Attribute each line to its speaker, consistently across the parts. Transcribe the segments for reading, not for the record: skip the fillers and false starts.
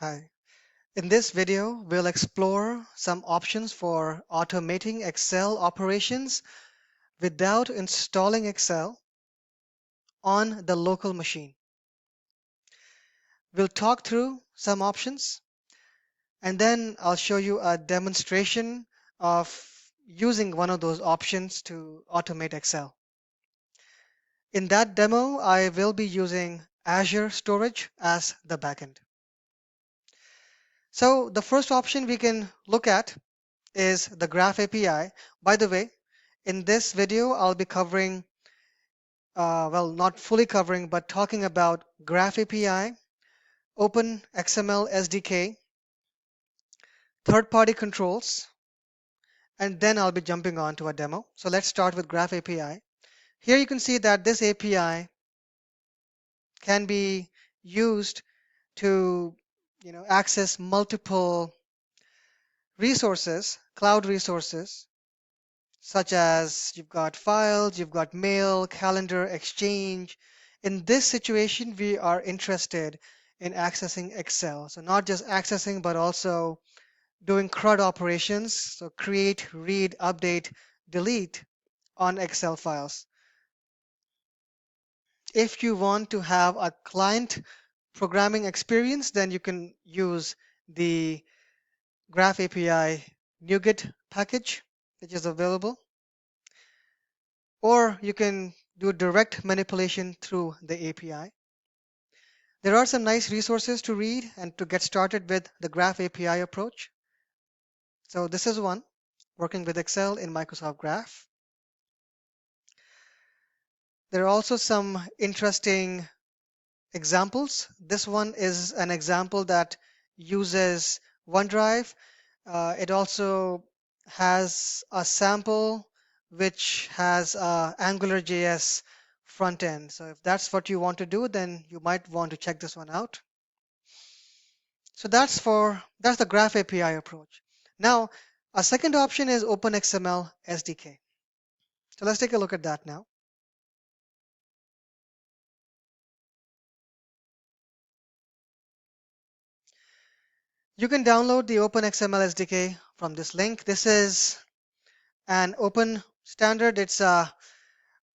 Speaker 1: Hi. In this video, we'll explore some options for automating Excel operations without installing Excel on the local machine. We'll talk through some options, and then I'll show you a demonstration of using one of those options to automate Excel. In that demo, I will be using Azure Storage as the backend. So the first option we can look at is the Graph API. By the way, in this video, I'll be covering, well, not fully covering, but talking about Graph API, Open XML SDK, third-party controls, and then I'll be jumping on to a demo. So let's start with Graph API. Here you can see that this API can be used to, access multiple resources, cloud resources, such as you've got files, you've got mail, calendar, exchange. In this situation, we are interested in accessing Excel. So not just accessing, but also doing CRUD operations. So create, read, update, delete on Excel files. If you want to have a client programming experience, then you can use the Graph API NuGet package, which is available. Or you can do direct manipulation through the API. There are some nice resources to read and to get started with the Graph API approach. So this is one, working with Excel in Microsoft Graph. There are also some interesting examples. This one is an example that uses OneDrive. It also has a sample which has AngularJS front end. So if that's what you want to do, then you might want to check this one out. So that's the Graph API approach. Now, a second option is OpenXML SDK. So let's take a look at that now. You can download the OpenXML SDK from this link. This is an open standard. It's a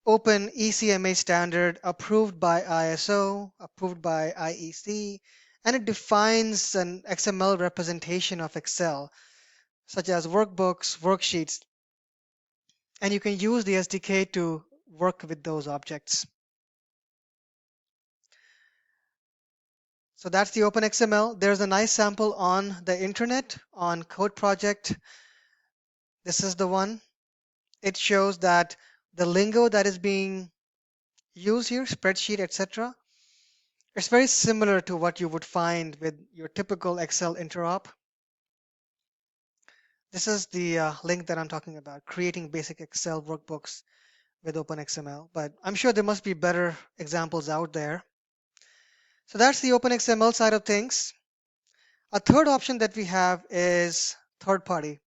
Speaker 1: open ECMA standard approved by ISO, approved by IEC, and it defines an XML representation of Excel, such as workbooks, worksheets, and you can use the SDK to work with those objects. So that's the OpenXML. There's a nice sample on the internet on Code Project. This is the one. It shows that the lingo that is being used here, spreadsheet, etc., it's very similar to what you would find with your typical Excel interop. This is the link that I'm talking about, creating basic Excel workbooks with OpenXML. But I'm sure there must be better examples out there. So that's the OpenXML side of things. A third option that we have is third party.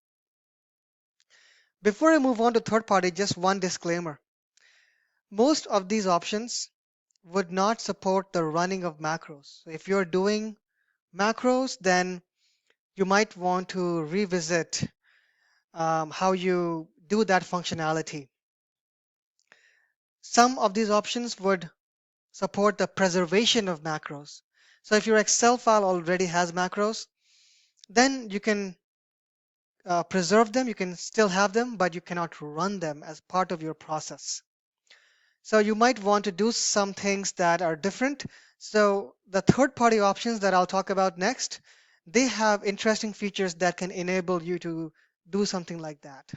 Speaker 1: Before I move on to third party, just one disclaimer. Most of these options would not support the running of macros. So if you're doing macros, then you might want to revisit how you do that functionality. Some of these options would support the preservation of macros. So if your Excel file already has macros, then you can preserve them, you can still have them, but you cannot run them as part of your process. So you might want to do some things that are different. So the third-party options that I'll talk about next, they have interesting features that can enable you to do something like that.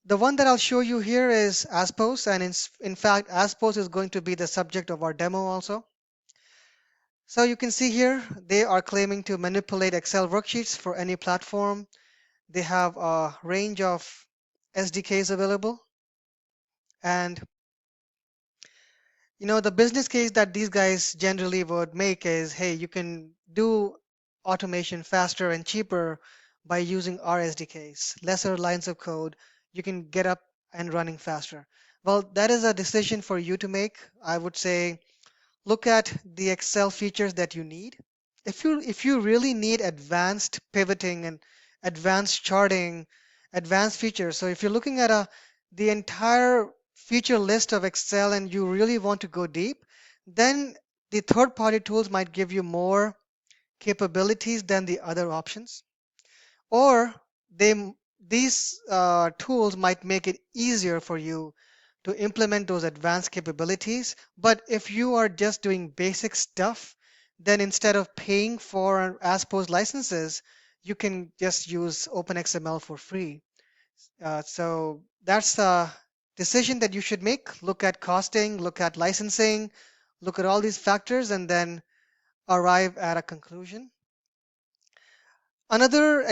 Speaker 1: The one that I'll show you here is ASPose, and in fact, ASPose is going to be the subject of our demo also. So you can see here, they are claiming to manipulate Excel worksheets for any platform. They have a range of SDKs available. And the business case that these guys generally would make is, hey, you can do automation faster and cheaper by using our SDKs, lesser lines of code. You can get up and running faster. Well, that is a decision for you to make. I would say look at the Excel features that you need if you really need advanced pivoting and advanced charting, advanced features, so if you're looking at the entire feature list of Excel and you really want to go deep, then the third-party tools might give you more capabilities than the other options, or these tools might make it easier for you to implement those advanced capabilities. But if you are just doing basic stuff, then instead of paying for ASPose licenses, you can just use OpenXML for free. So that's a decision that you should make. Look at costing, look at licensing, look at all these factors, and then arrive at a conclusion. Another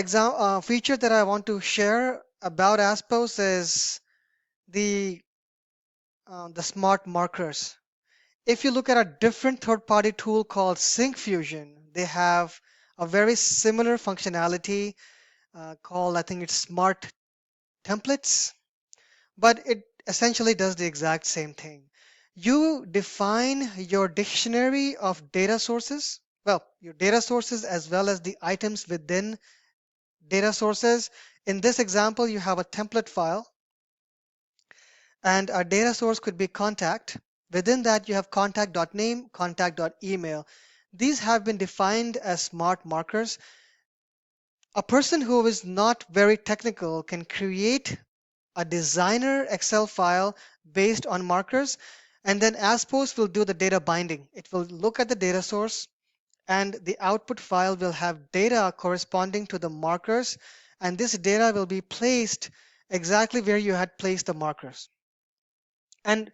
Speaker 1: feature that I want to share about ASPose is the the smart markers. If you look at a different third-party tool called SyncFusion, they have a very similar functionality called, I think it's Smart Templates, but it essentially does the exact same thing. You define your dictionary of data sources, well, your data sources as well as the items within data sources. In this example, you have a template file, and our data source could be contact. Within that, you have contact.name, contact.email. These have been defined as smart markers. A person who is not very technical can create a designer Excel file based on markers, and then ASPose will do the data binding. It will look at the data source, and the output file will have data corresponding to the markers, and this data will be placed exactly where you had placed the markers. And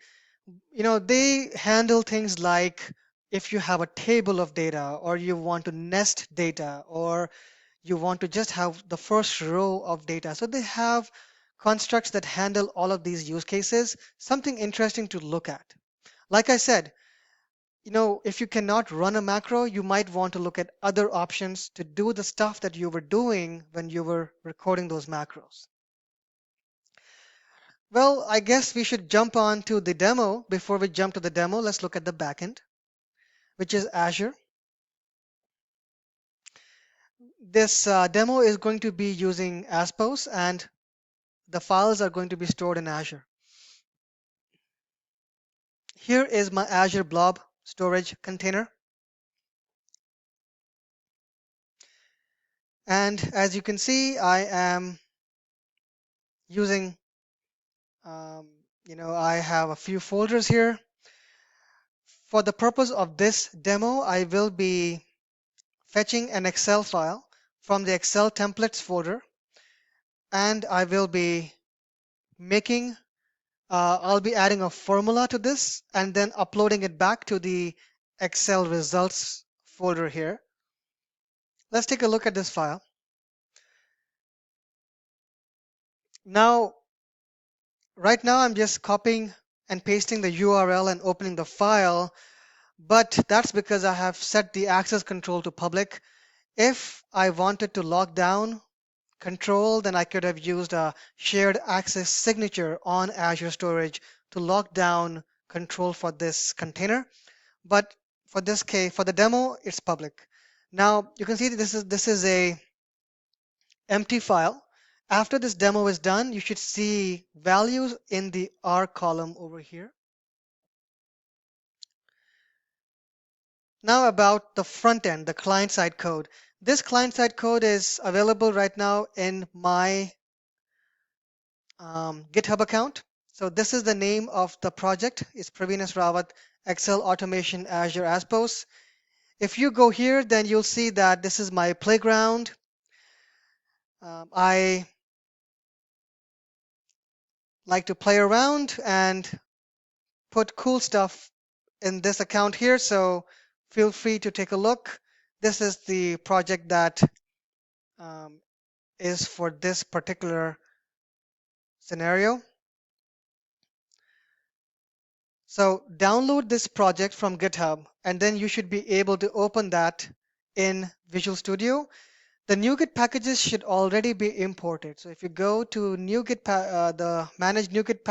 Speaker 1: they handle things like if you have a table of data, or you want to nest data, or you want to just have the first row of data. So they have constructs that handle all of these use cases, something interesting to look at. Like I said, if you cannot run a macro, you might want to look at other options to do the stuff that you were doing when you were recording those macros. Well, I guess we should jump on to the demo. Before we jump to the demo, let's look at the backend, which is Azure. This demo is going to be using ASPose, and the files are going to be stored in Azure. Here is my Azure BLOB storage container. And as you can see, I am using, I have a few folders here. For the purpose of this demo, I will be fetching an Excel file from the Excel templates folder, and I will be I'll be adding a formula to this and then uploading it back to the Excel results folder here. Let's take a look at this file. Now, right now I'm just copying and pasting the URL and opening the file, but that's because I have set the access control to public. If I wanted to lock down control, then I could have used a shared access signature on Azure Storage to lock down control for this container. But for this case, for the demo, it's public. Now you can see that this is a empty file. After this demo is done, you should see values in the R column over here. Now about the front end, the client-side code. This client-side code is available right now in my GitHub account. So this is the name of the project. It's Praveen Rawat Excel Automation Azure ASPose. If you go here, then you'll see that this is my playground. I like to play around and put cool stuff in this account here, so feel free to take a look. This is the project that is for this particular scenario. So download this project from GitHub, and then you should be able to open that in Visual Studio. The NuGet packages should already be imported. So if you go to NuGet, the Manage NuGet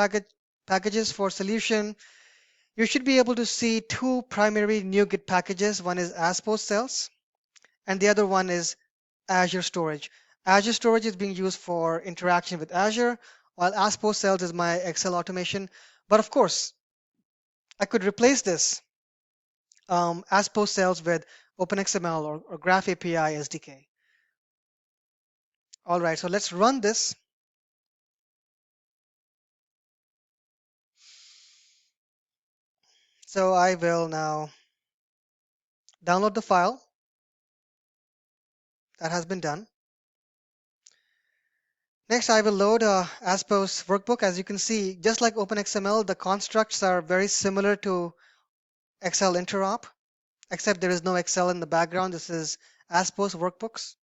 Speaker 1: packages for solution, you should be able to see two primary NuGet packages. One is ASPose cells, and the other one is Azure Storage. Azure Storage is being used for interaction with Azure, while ASPose Cells is my Excel automation. But of course, I could replace this ASPose Cells with OpenXML or Graph API SDK. All right, so let's run this. So I will now download the file that has been done. Next, I will load a ASPose workbook. As you can see, just like OpenXML, the constructs are very similar to Excel interop, except there is no Excel in the background. This is ASPose workbooks.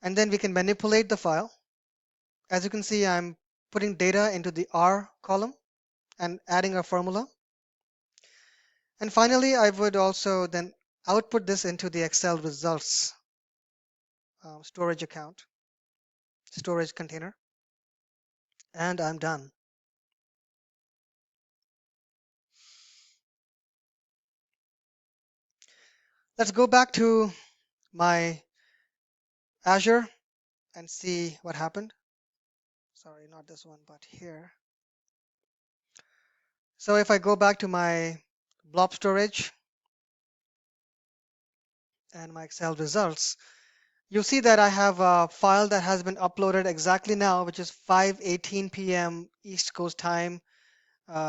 Speaker 1: And then we can manipulate the file. As you can see, I'm putting data into the R column and adding a formula. And finally, I would also then output this into the Excel results storage account, storage container, and I'm done. Let's go back to my Azure and see what happened. Sorry, not this one, but here. So if I go back to my BLOB storage and my Excel results, you'll see that I have a file that has been uploaded exactly now, which is 5:18 p.m. East Coast time.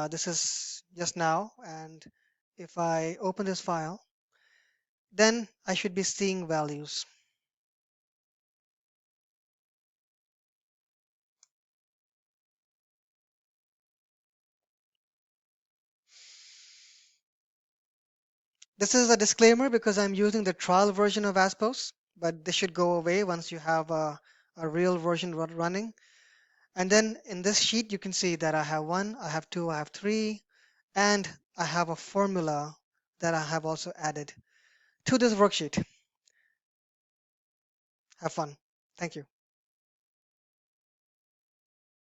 Speaker 1: This is just now, and if I open this file, then I should be seeing values. This is a disclaimer because I'm using the trial version of ASPose, but this should go away once you have a real version running. And then in this sheet, you can see that I have 1, I have 2, I have 3, and I have a formula that I have also added to this worksheet. Have fun. Thank you.